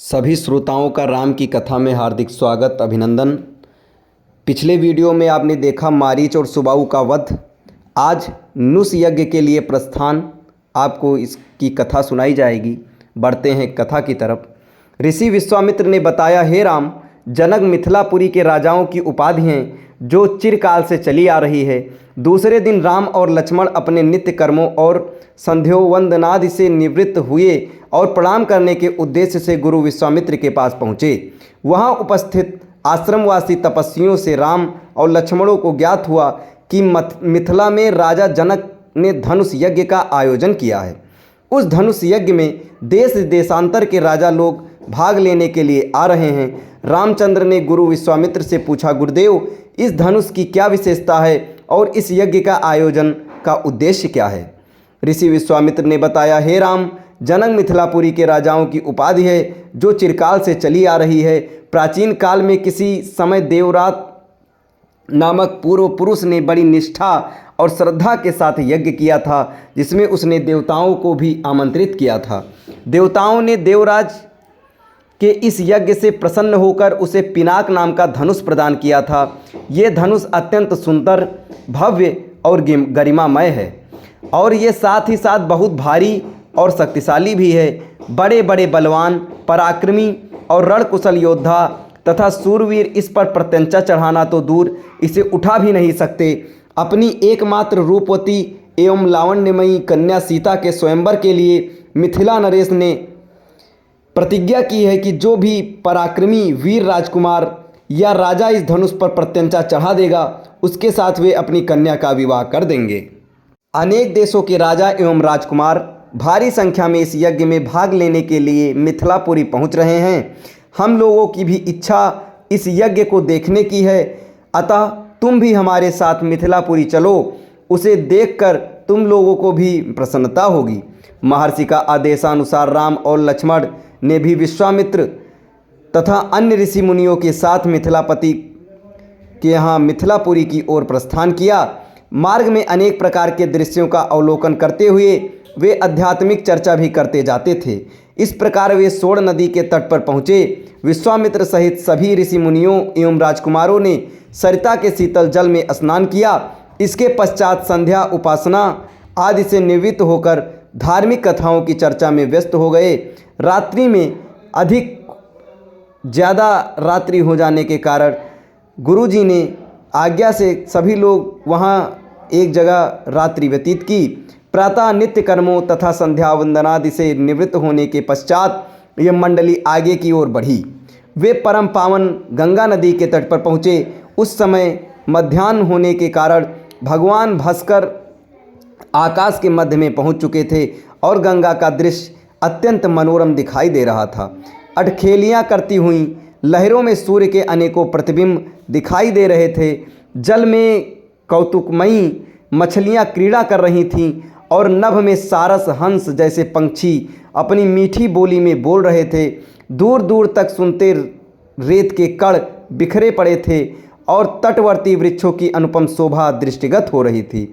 सभी श्रोताओं का राम की कथा में हार्दिक स्वागत अभिनंदन। पिछले वीडियो में आपने देखा मारीच और सुबाहु का वध। आज नुस यज्ञ के लिए प्रस्थान, आपको इसकी कथा सुनाई जाएगी। बढ़ते हैं कथा की तरफ। ऋषि विश्वामित्र ने बताया, हे राम, जनक मिथिलापुरी के राजाओं की उपाधि हैं जो चिरकाल से चली आ रही है। दूसरे दिन राम और लक्ष्मण अपने नित्य कर्मों और संध्योवंदनादि से निवृत्त हुए और प्रणाम करने के उद्देश्य से गुरु विश्वामित्र के पास पहुँचे। वहाँ उपस्थित आश्रमवासी तपस्वियों से राम और लक्ष्मणों को ज्ञात हुआ कि मिथिला में राजा जनक ने धनुष यज्ञ का आयोजन किया है। उस धनुष यज्ञ में देश देशांतर के राजा लोग भाग लेने के लिए आ रहे हैं। रामचंद्र ने गुरु विश्वामित्र से पूछा, गुरुदेव, इस धनुष की क्या विशेषता है और इस यज्ञ का आयोजन का उद्देश्य क्या है? ऋषि विश्वामित्र ने बताया, हे राम, जनक मिथिलापुरी के राजाओं की उपाधि है जो चिरकाल से चली आ रही है। प्राचीन काल में किसी समय देवरात नामक पूर्व पुरुष ने बड़ी निष्ठा और श्रद्धा के साथ यज्ञ किया था, जिसमें उसने देवताओं को भी आमंत्रित किया था। देवताओं ने देवराज के इस यज्ञ से प्रसन्न होकर उसे पिनाक नाम का धनुष प्रदान किया था। ये धनुष अत्यंत सुंदर, भव्य और गरिमामय है और ये साथ ही साथ बहुत भारी और शक्तिशाली भी है। बड़े बड़े बलवान, पराक्रमी और रणकुशल योद्धा तथा सूरवीर इस पर प्रत्यंचा चढ़ाना तो दूर, इसे उठा भी नहीं सकते। अपनी एकमात्र रूपवती एवं लावण्यमयी कन्या सीता के स्वयंवर के लिए मिथिला नरेश ने प्रतिज्ञा की है कि जो भी पराक्रमी वीर राजकुमार या राजा इस धनुष पर प्रत्यंचा चढ़ा देगा, उसके साथ वे अपनी कन्या का विवाह कर देंगे। अनेक देशों के राजा एवं राजकुमार भारी संख्या में इस यज्ञ में भाग लेने के लिए मिथिलापुरी पहुंच रहे हैं। हम लोगों की भी इच्छा इस यज्ञ को देखने की है, अतः तुम भी हमारे साथ मिथिलापुरी चलो। उसे देखकर तुम लोगों को भी प्रसन्नता होगी। महर्षि का आदेशानुसार राम और लक्ष्मण ने भी विश्वामित्र तथा अन्य ऋषि मुनियों के साथ मिथिलापति के यहाँ मिथिलापुरी की ओर प्रस्थान किया। मार्ग में अनेक प्रकार के दृश्यों का अवलोकन करते हुए वे आध्यात्मिक चर्चा भी करते जाते थे। इस प्रकार वे सोड़ नदी के तट पर पहुँचे। विश्वामित्र सहित सभी ऋषि मुनियों एवं राजकुमारों ने सरिता के शीतल जल में स्नान किया। इसके पश्चात संध्या, उपासना आदि से निवृत्त होकर धार्मिक कथाओं की चर्चा में व्यस्त हो गए। रात्रि में अधिक ज़्यादा रात्रि हो जाने के कारण गुरुजी ने आज्ञा से सभी लोग वहाँ एक जगह रात्रि व्यतीत की। प्रातः नित्य कर्मों तथा संध्या वंदनादि से निवृत्त होने के पश्चात यह मंडली आगे की ओर बढ़ी। वे परम पावन गंगा नदी के तट पर पहुँचे। उस समय मध्याह्न होने के कारण भगवान भास्कर आकाश के मध्य में पहुँच चुके थे और गंगा का दृश्य अत्यंत मनोरम दिखाई दे रहा था। अटखेलियाँ करती हुई लहरों में सूर्य के अनेकों प्रतिबिंब दिखाई दे रहे थे। जल में कौतुकमयी मछलियाँ क्रीड़ा कर रही थीं और नभ में सारस हंस जैसे पंछी अपनी मीठी बोली में बोल रहे थे। दूर दूर तक सुनते रेत के कण बिखरे पड़े थे और तटवर्ती वृक्षों की अनुपम शोभा दृष्टिगत हो रही थी।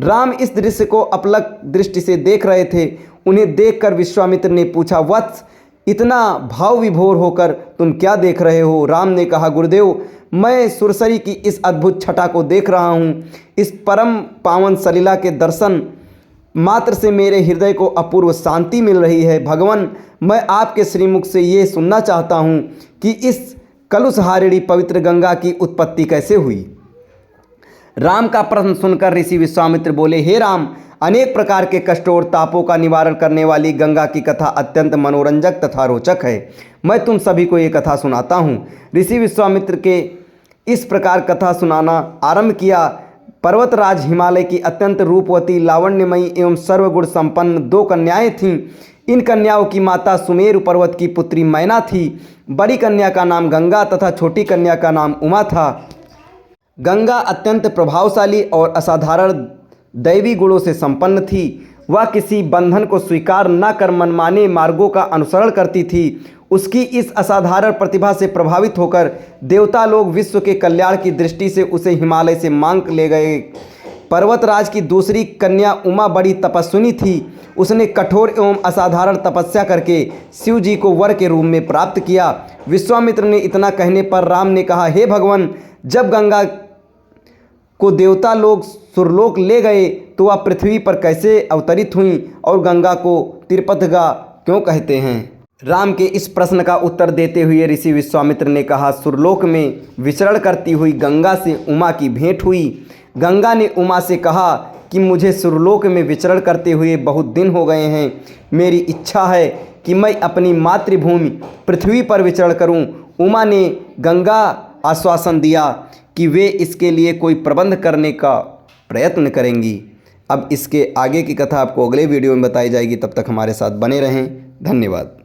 राम इस दृश्य को अपलक दृष्टि से देख रहे थे। उन्हें देखकर विश्वामित्र ने पूछा, वत्स, इतना भाव विभोर होकर तुम क्या देख रहे हो? राम ने कहा, गुरुदेव, मैं सुरसरी की इस अद्भुत छटा को देख रहा हूँ। इस परम पावन सलीला के दर्शन मात्र से मेरे हृदय को अपूर्व शांति मिल रही है। भगवान, मैं आपके श्रीमुख से ये सुनना चाहता हूँ कि इस कलुषहारिणी पवित्र गंगा की उत्पत्ति कैसे हुई? राम का प्रश्न सुनकर ऋषि विश्वामित्र बोले, हे राम, अनेक प्रकार के कष्टों और तापों का निवारण करने वाली गंगा की कथा अत्यंत मनोरंजक तथा रोचक है। मैं तुम सभी को ये कथा सुनाता हूँ। ऋषि विश्वामित्र के इस प्रकार कथा सुनाना आरंभ किया। पर्वतराज हिमालय की अत्यंत रूपवती, लावण्यमयी एवं सर्वगुण संपन्न 2 कन्याएं थीं। इन कन्याओं की माता सुमेरु पर्वत की पुत्री मैना थी। बड़ी कन्या का नाम गंगा तथा छोटी कन्या का नाम उमा था। गंगा अत्यंत प्रभावशाली और असाधारण दैवी गुणों से संपन्न थी। वह किसी बंधन को स्वीकार न कर मनमाने मार्गों का अनुसरण करती थी। उसकी इस असाधारण प्रतिभा से प्रभावित होकर देवता लोग विश्व के कल्याण की दृष्टि से उसे हिमालय से मांग ले गए। पर्वतराज की दूसरी कन्या उमा बड़ी तपस्विनी थी। उसने कठोर एवं असाधारण तपस्या करके शिव जी को वर के रूप में प्राप्त किया। विश्वामित्र ने इतना कहने पर राम ने कहा, हे भगवान, जब गंगा को देवता लोग सुरलोक ले गए तो वह पृथ्वी पर कैसे अवतरित हुई और गंगा को तिरपतगा क्यों कहते हैं? राम के इस प्रश्न का उत्तर देते हुए ऋषि विश्वामित्र ने कहा, सुरलोक में विचरण करती हुई गंगा से उमा की भेंट हुई। गंगा ने उमा से कहा कि मुझे सुरलोक में विचरण करते हुए बहुत दिन हो गए हैं। मेरी इच्छा है कि मैं अपनी मातृभूमि पृथ्वी पर विचरण करूं। उमा ने गंगा आश्वासन दिया कि वे इसके लिए कोई प्रबंध करने का प्रयत्न करेंगी। अब इसके आगे की कथा आपको अगले वीडियो में बताई जाएगी। तब तक हमारे साथ बने रहें। धन्यवाद।